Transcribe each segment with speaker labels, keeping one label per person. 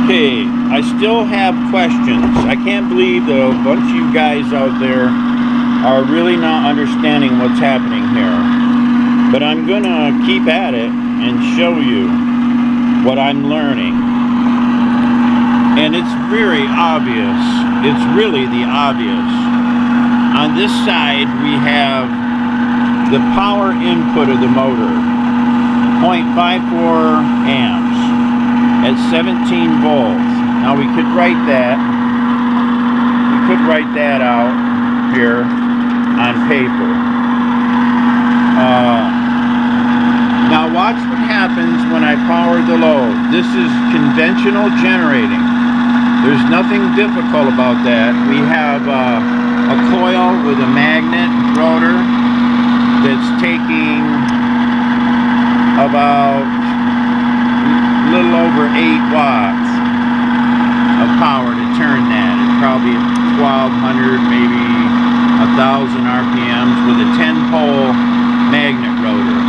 Speaker 1: Okay, I still have questions. I can't believe that a bunch of you guys out there are really not understanding what's happening here. But I'm gonna keep at it and show you what I'm learning. And it's very obvious. It's really the obvious. On this side we have the power input of the motor, 0.54 amps at 17 volts. Now we could write that. We could write that out here on paper. Now watch what happens when I power the load. This is conventional generating. There's nothing difficult about that. We have a coil with a magnet rotor that's taking about a little over 8 watts of power to turn that. It's probably 1200, maybe 1000 RPMs with a 10-pole magnet rotor.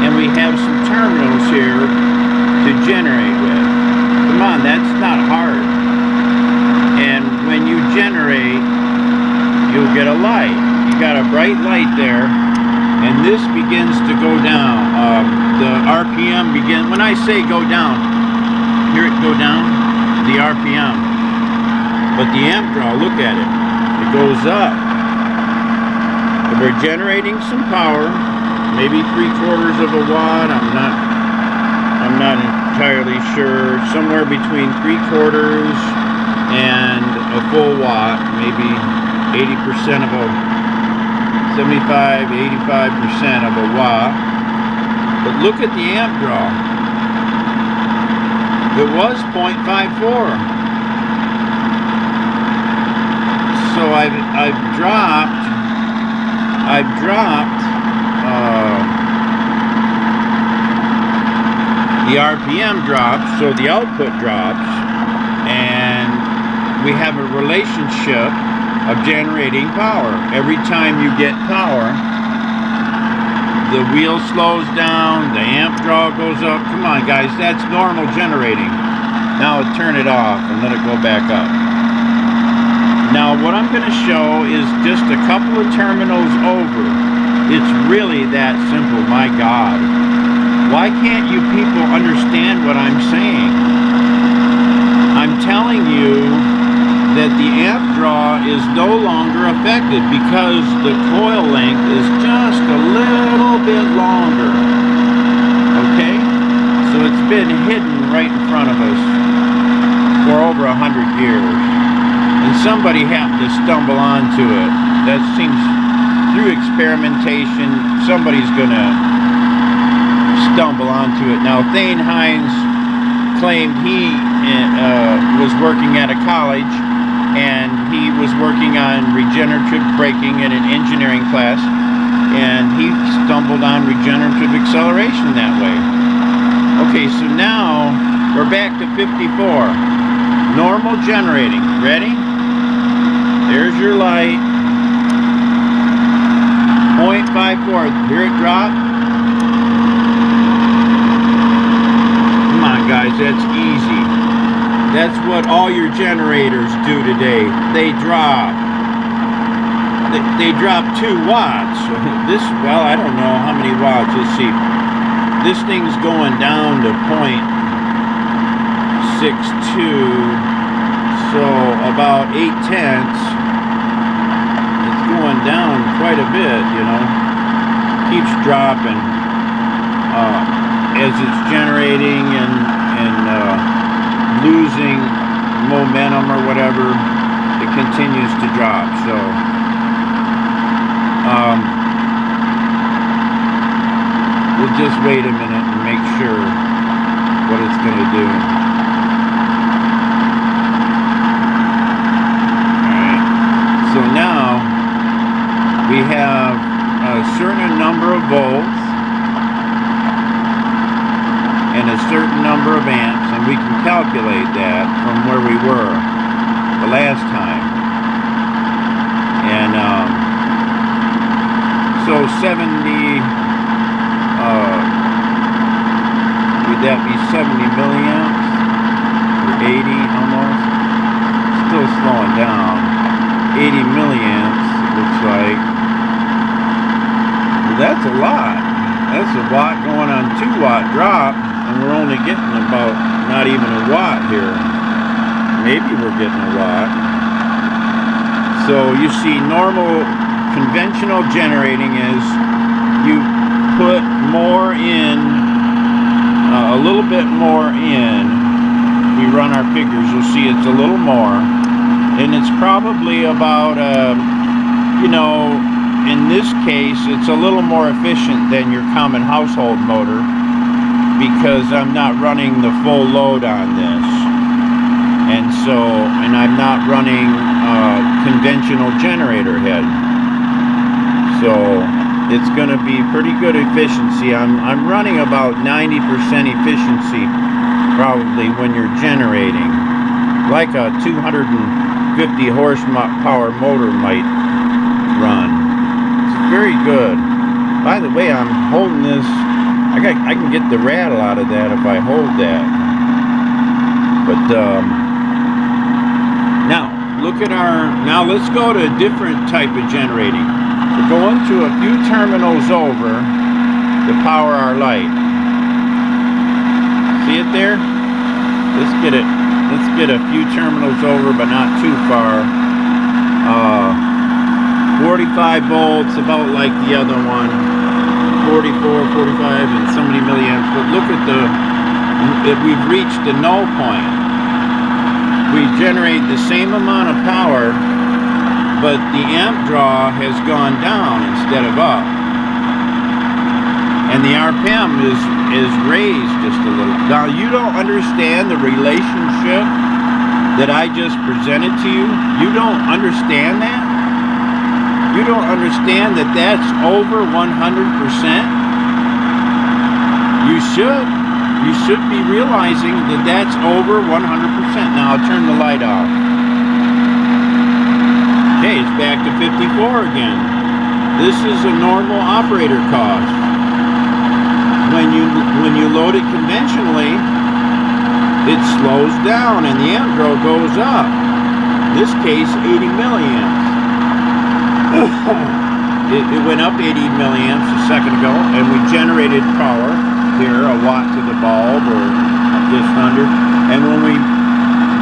Speaker 1: And we have some terminals here to generate with. Come on, that's not hard. And when you generate, you'll get a light. You got a bright light there, and this begins to go down. The RPM begin. When I say go down, hear it go down, the RPM. But the amp draw, look at it. It goes up. And we're generating some power, maybe 3/4 of a watt. I'm not entirely sure. Somewhere between 3/4 and a full watt, maybe 80% of a 75, 85% of a watt. But look at the amp draw. It was 0.54. So I've dropped the RPM drops, so the output drops, and we have a relationship of generating power. Every time you get power, the wheel slows down, the amp draw goes up. Come on guys, that's normal generating. Now turn it off and let it go back up. Now what I'm going to show is just a couple of terminals over. It's really that simple, my God. Why can't you people understand what I'm saying? I'm telling you that the amp draw is no longer affected because the coil length is just a little bit longer. Okay? So it's been hidden right in front of us for over 100 years. And somebody happened to stumble onto it. That seems, through experimentation, somebody's gonna stumble onto it. Now, Heins claimed he was working at a college, and he was working on regenerative braking in an engineering class, and he stumbled on regenerative acceleration that way. Okay, so now we're back to 54. Normal generating. Ready? There's your light. 0.54. Hear it drop? Come on, guys, that's easy. That's what all your generators do today. They drop. They drop 2 watts. This, well, I don't know how many watts. Let's see. This thing's going down to 0.62. So about 0.8. It's going down quite a bit, you know. Keeps dropping as it's generating and losing momentum or whatever. It continues to drop. So we'll just wait a minute and make sure what it's going to do. Alright, so now we have a certain number of volts and a certain number of amps, and we can calculate that from where we were the last time. And so 70, would that be 70 milliamps or slowing down. 80 milliamps, it looks like. Well, that's a lot. That's a watt going on 2 watt drop, and we're only getting about not even a watt here. Maybe we're getting a watt. So you see, normal conventional generating is you put more in, a little bit more in. If we run our figures, you'll see it's a little more, and it's probably about you know, in this case it's a little more efficient than your common household motor, because I'm not running the full load on this, and I'm not running conventional generator head, so it's going to be pretty good efficiency. I'm running about 90% efficiency probably when you're generating, like a 250 horsepower motor might run. It's very good. By the way, I'm holding this. I can get the rattle out of that if I hold that. But now look at our. Now let's go to a different type of generating. We're going to a few terminals over to power our light. See it there? Let's get it. Let's get a few terminals over, but not too far. 45 volts, about like the other one. 44, 45, and so many milliamps. But look at if we've reached the null point. We generate the same amount of power, but the amp draw has gone down instead of up. And the RPM is raised just a little. Now, you don't understand the relationship that I just presented to you. You don't understand that? You don't understand that that's over 100%? You should. You should be realizing that that's over 100%. Now, I'll turn the light off. Okay, it's back to 54 again. This is a normal operator cost. When you load it conventionally, it slows down and the amp draw goes up. In this case, 80 milliamps. It went up 80 milliamps a second ago, and we generated power here, a watt to the bulb, or just under. And when we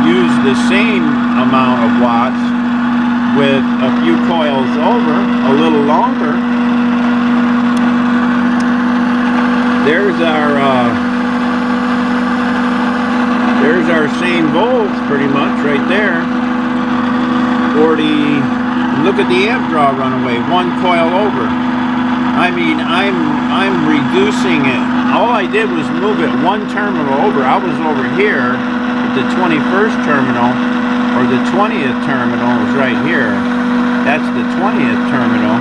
Speaker 1: use the same amount of watts with a few coils over, a little longer, there's our same volts pretty much right there. 40. Look at the amp draw runaway, 1 coil over. I mean, I'm reducing it. All I did was move it 1 terminal over. I was over here at the 21st terminal, or the 20th terminal is right here. That's the 20th terminal,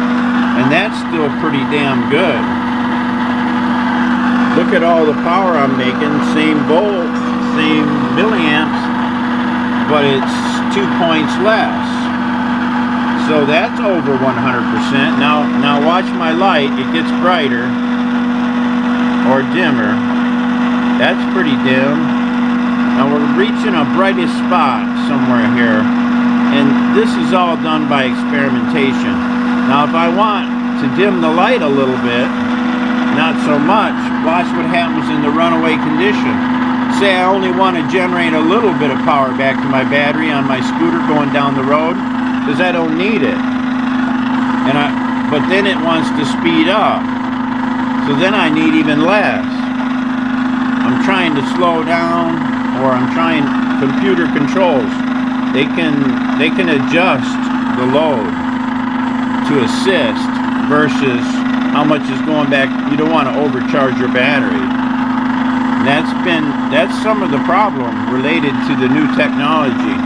Speaker 1: and that's still pretty damn good. Look at all the power I'm making, same volts, same milliamps, but it's 2 points less. So that's over 100%. Now watch my light. It gets brighter or dimmer. That's pretty dim. Now we're reaching a brightest spot somewhere here, and this is all done by experimentation. Now if I want to dim the light a little bit, not so much, watch what happens in the runaway condition. Say I only want to generate a little bit of power back to my battery on my scooter going down the road, because I don't need it. But then it wants to speed up, so then I need even less. I'm trying to slow down, or I'm trying computer controls. They can adjust the load to assist versus how much is going back. You don't want to overcharge your battery. That's some of the problem related to the new technology.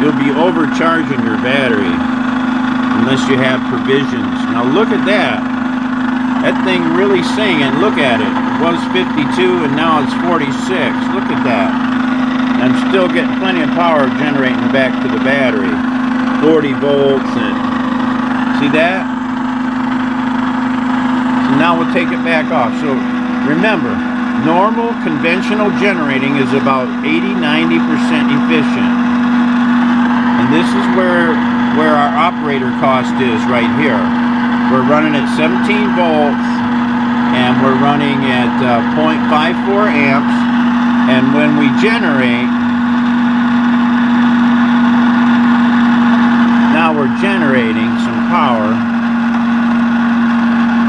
Speaker 1: You'll be overcharging your battery unless you have provisions. Now look at that. That thing really singing. Look at it. It was 52 and now it's 46. Look at that. I'm still getting plenty of power generating back to the battery. 40 volts, and see that? So now we'll take it back off. So remember, normal conventional generating is about 80-90% efficient. And this is where our operator cost is right here. We're running at 17 volts, and we're running at 0.54 amps, and when we generate, now we're generating some power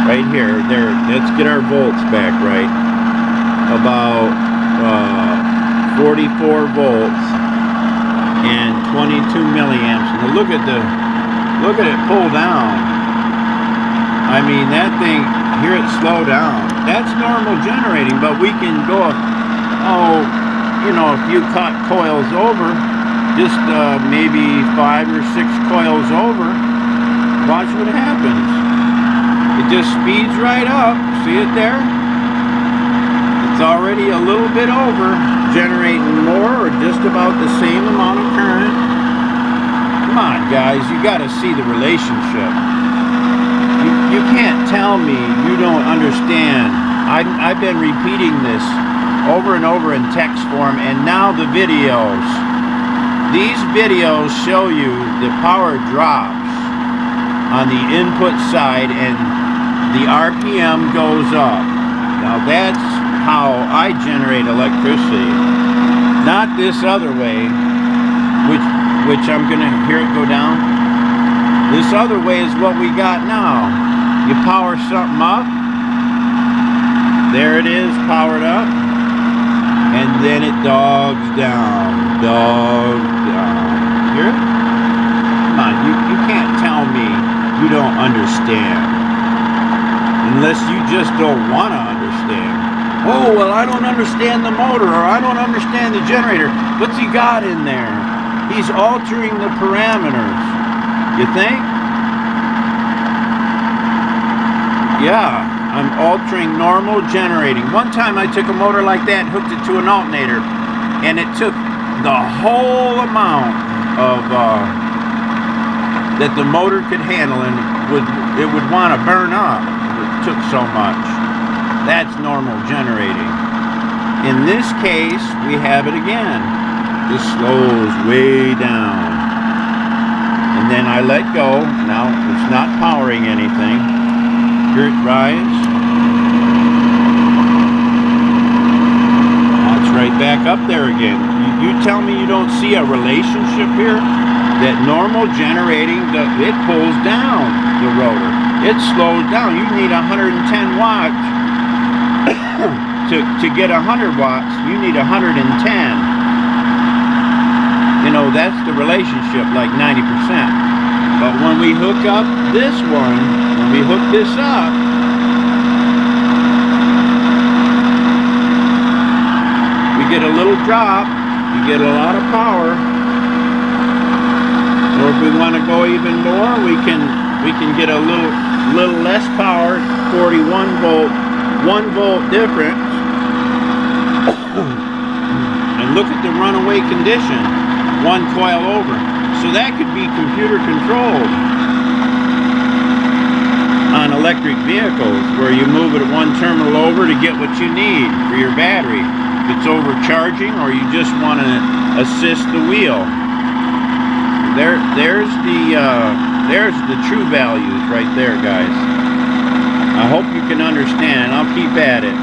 Speaker 1: right here. There, let's get our volts back right. About 44 volts and 22 milliamps. And look at it pull down. I mean, that thing, hear it slow down. That's normal generating, but we can go, you know, a few coils over, just maybe 5 or 6 coils over. Watch what happens. It just speeds right up. See it there? It's already a little bit over, generating more or just about the same amount of current. Come on, guys, you got to see the relationship. You can't tell me you don't understand. I've been repeating this over and over in text form, and now the videos. These videos show you the power drops on the input side and the RPM goes up. Now that's how I generate electricity. Not this other way, which I'm gonna hear it go down. This other way is what we got now. You power something up, there it is, powered up, and then it dogs down, Hear it? Come on, you can't tell me you don't understand, unless you just don't want to understand. Oh, well, I don't understand the motor, or I don't understand the generator. What's he got in there? He's altering the parameters. You think? Yeah, I'm altering normal generating. One time I took a motor like that and hooked it to an alternator, and it took the whole amount of that the motor could handle, and it would want to burn up. It took so much. That's normal generating. In this case, we have it again. This slows way down. And then I let go. Now it's not powering anything. Hear it rise. Now it's right back up there again. You tell me you don't see a relationship here? That normal generating, it pulls down the rotor. It slows down. You need 110 watts. to get 100 watts, you need 110. You know, that's the relationship, like 90%. But when we hook up this one, when we hook this up, we get a little drop, we get a lot of power. Or if we want to go even more, we can get a little less power, 41 volt, 1 volt difference. And look at the runaway condition, 1 coil over. So that could be computer controlled on electric vehicles, where you move it one terminal over to get what you need for your battery. If it's overcharging, or you just want to assist the wheel. There's the true values right there, guys. I hope you can understand. I'll keep at it.